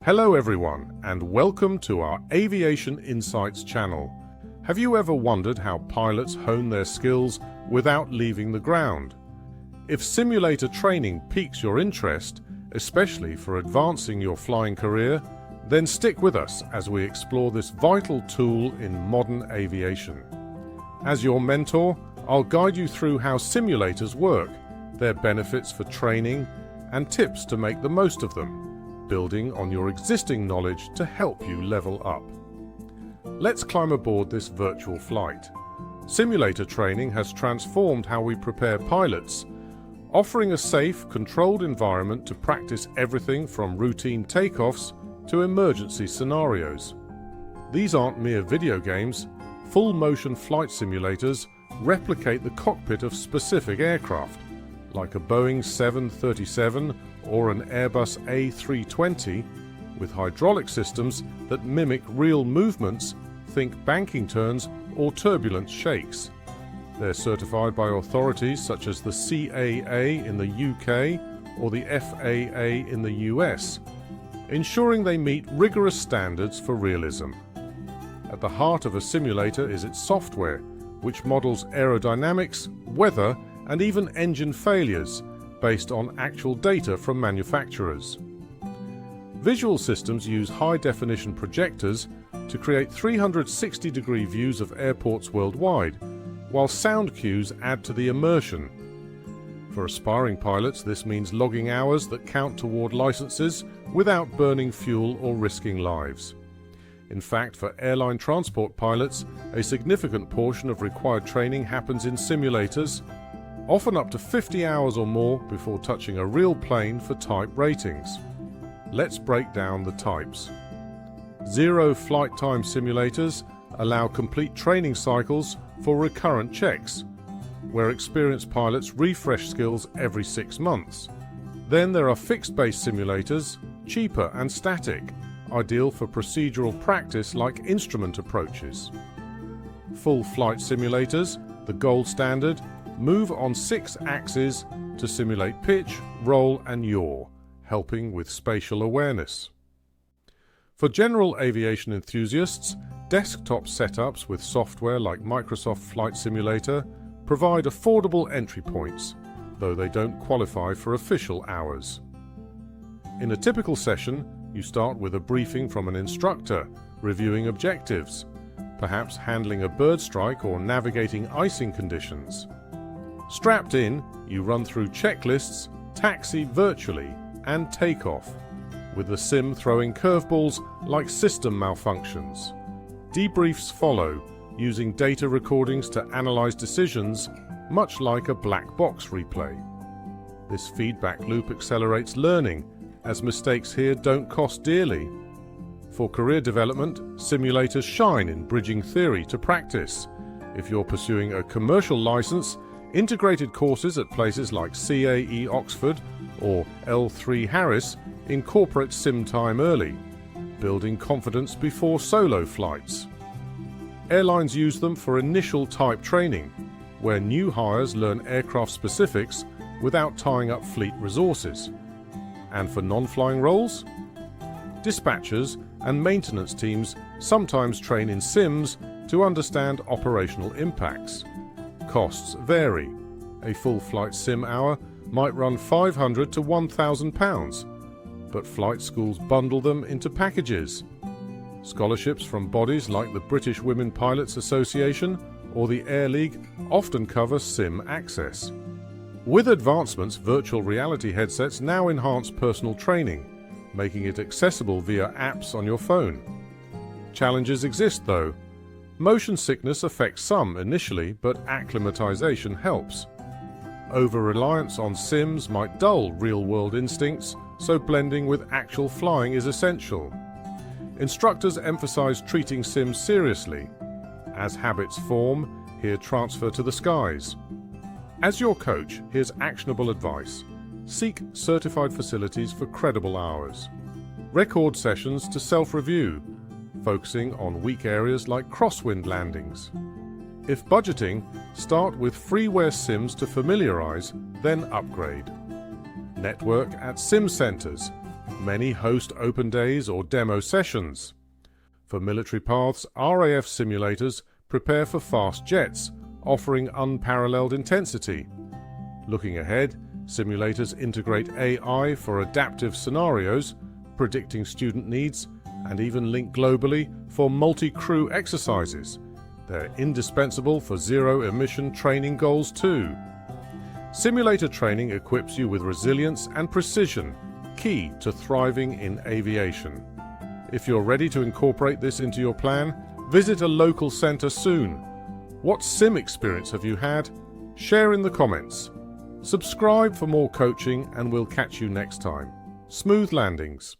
Hello everyone, and welcome to our Aviation Insights channel. Have you ever wondered how pilots hone their skills without leaving the ground? If simulator training piques your interest, especially for advancing your flying career, then stick with us as we explore this vital tool in modern aviation. As your mentor, I'll guide you through how simulators work, their benefits for training, and tips to make the most of them, building on your existing knowledge to help you level up. Let's climb aboard this virtual flight. Simulator training has transformed how we prepare pilots, offering a safe, controlled environment to practice everything from routine takeoffs to emergency scenarios. These aren't mere video games. Full-motion flight simulators replicate the cockpit of specific aircraft, like a Boeing 737 or an Airbus A320, with hydraulic systems that mimic real movements, think banking turns or turbulence shakes. They're certified by authorities such as the CAA in the UK or the FAA in the US, ensuring they meet rigorous standards for realism. At the heart of a simulator is its software, which models aerodynamics, weather, and even engine failures based on actual data from manufacturers. Visual systems use high-definition projectors to create 360-degree views of airports worldwide, while sound cues add to the immersion. For aspiring pilots, this means logging hours that count toward licenses without burning fuel or risking lives. In fact, for airline transport pilots, a significant portion of required training happens in simulators, often up to 50 hours or more before touching a real plane for type ratings. Let's break down the types. Zero flight time simulators allow complete training cycles for recurrent checks, where experienced pilots refresh skills every 6 months. Then there are fixed-base simulators, cheaper and static, ideal for procedural practice like instrument approaches. Full flight simulators, the gold standard, move on 6 axes to simulate pitch, roll and yaw, helping with spatial awareness. For general aviation enthusiasts, desktop setups with software like Microsoft Flight Simulator provide affordable entry points, though they don't qualify for official hours. In a typical session, you start with a briefing from an instructor, reviewing objectives, perhaps handling a bird strike or navigating icing conditions. Strapped in, you run through checklists, taxi virtually, and take off, with the sim throwing curveballs like system malfunctions. Debriefs follow, using data recordings to analyze decisions, much like a black box replay. This feedback loop accelerates learning, as mistakes here don't cost dearly. For career development, simulators shine in bridging theory to practice. If you're pursuing a commercial license, integrated courses at places like CAE Oxford or L3 Harris incorporate sim time early, building confidence before solo flights. Airlines use them for initial type training, where new hires learn aircraft specifics without tying up fleet resources. And for non-flying roles, dispatchers and maintenance teams sometimes train in sims to understand operational impacts. Costs vary. A full flight sim hour might run £500 to £1,000, but flight schools bundle them into packages. Scholarships from bodies like the British Women Pilots Association or the Air League often cover sim access. With advancements, virtual reality headsets now enhance personal training, making it accessible via apps on your phone. Challenges exist though. Motion sickness affects some initially, but acclimatization helps. Over-reliance on sims might dull real-world instincts, so blending with actual flying is essential. Instructors emphasize treating sims seriously. As habits form, here transfer to the skies. As your coach, here's actionable advice. Seek certified facilities for credible hours. Record sessions to self-review, focusing on weak areas like crosswind landings. If budgeting, start with freeware sims to familiarize, then upgrade. Network at sim centers, Many host open days or demo sessions. For military paths, RAF simulators prepare for fast jets, offering unparalleled intensity. Looking ahead, simulators integrate AI for adaptive scenarios, predicting student needs, and even link globally for multi-crew exercises. They're indispensable for zero-emission training goals too. Simulator training equips you with resilience and precision, key to thriving in aviation. If you're ready to incorporate this into your plan, visit a local centre soon. What sim experience have you had? Share in the comments. Subscribe for more coaching and we'll catch you next time. Smooth landings.